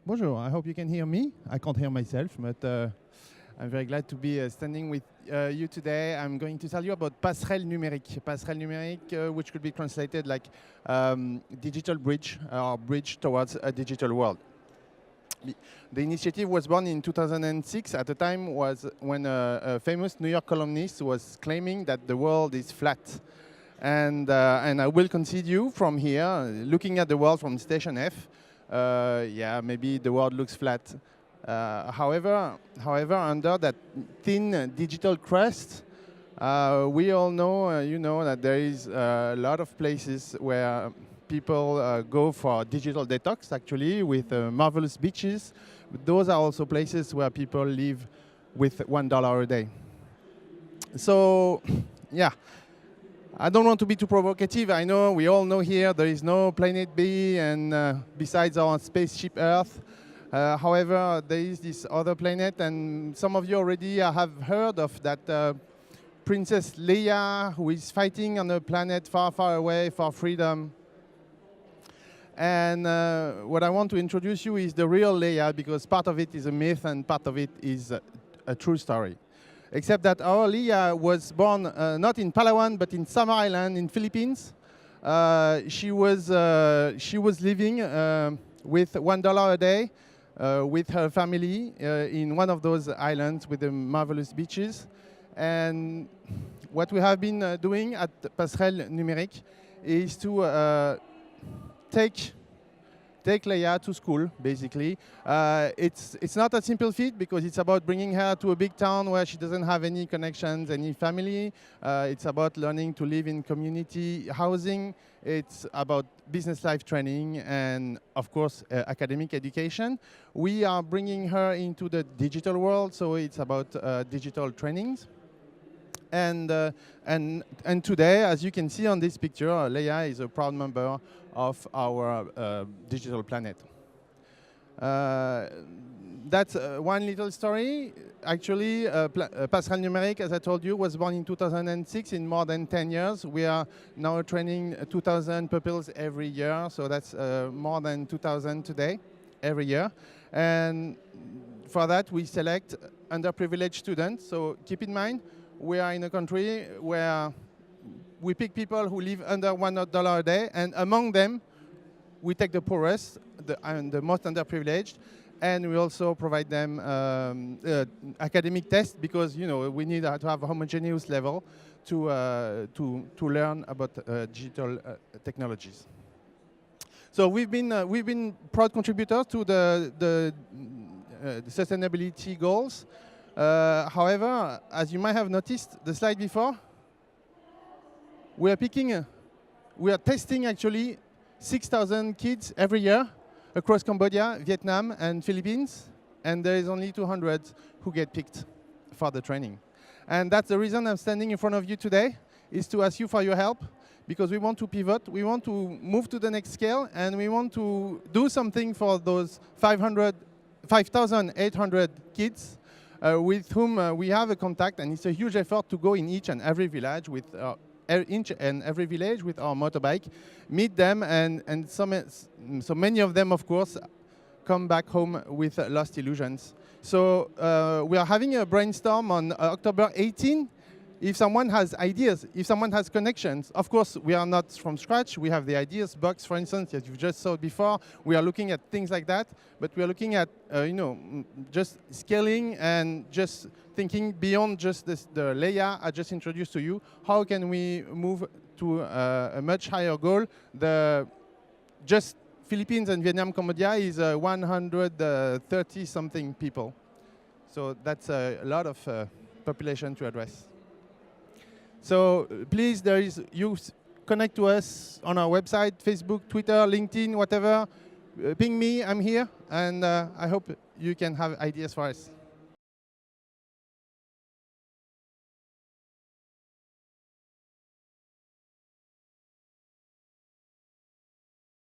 Bonjour, I hope you can hear me. I can't hear myself, but I'm very glad to be standing with you today. I'm going to tell you about Passerelles Numériques. Passerelles Numériques, which could be translated like digital bridge or bridge towards a digital world. The initiative was born in 2006. At the time was when a famous New York columnist was claiming that the world is flat. And I will continue from here, looking at the world from Station F. Yeah, maybe the world looks flat. However, under that thin digital crust, we all know, you know, that there is a lot of places where people go for digital detox, actually, with marvelous beaches. But those are also places where people live with $1 a day. So, yeah. I don't want to be too provocative. I know we all know here there is no planet B, and besides our spaceship Earth. However, there is this other planet, and some of you already have heard of that Princess Leia, who is fighting on a planet far, far away for freedom. And what I want to introduce you is the real Leia, because part of it is a myth and part of it is a true story. Except that our Leia was born not in Palawan, but in Samar Island in Philippines. She was living with $1 a day with her family in one of those islands with the marvelous beaches. And what we have been doing at Passerelles Numériques is to take Leia to school, basically. It's not a simple feat because it's about bringing her to a big town where she doesn't have any connections, any family. It's about learning to live in community housing. It's about business life training and, of course, academic education. We are bringing her into the digital world, so it's about digital trainings. And today, as you can see on this picture, Leia is a proud member of our digital planet. That's one little story. Actually, Passerelles Numériques, as I told you, was born in 2006. In more than 10 years, we are now training 2,000 pupils every year. So that's more than 2,000 today, every year. And for that, we select underprivileged students. So keep in mind, we are in a country where we pick people who live under $1 a day, and among them, we take the poorest and the most underprivileged, and we also provide them academic tests because we need to have a homogeneous level to learn about digital technologies. So we've been proud contributors to the sustainability goals. However, as you might have noticed, the slide before, we are testing actually 6,000 kids every year across Cambodia, Vietnam, and Philippines, and there is only 200 who get picked for the training. And that's the reason I'm standing in front of you today, is to ask you for your help, because we want to pivot, we want to move to the next scale, and we want to do something for those 5,800 kids with whom we have a contact, and it's a huge effort to go in each and every village with our motorbike, meet them, and so many of them, of course, come back home with lost illusions. So we are having a brainstorm on October 18. If someone has ideas, if someone has connections, of course, we are not from scratch. We have the ideas box, for instance, as you just saw before. We are looking at things like that, but we are looking at, just scaling and just thinking beyond just the Leia I just introduced to you. How can we move to a much higher goal? Just Philippines and Vietnam, Cambodia is 130-something people. So that's a lot of population to address. So please, you connect to us on our website, Facebook, Twitter, LinkedIn, whatever. Ping me, I'm here, and I hope you can have ideas for us.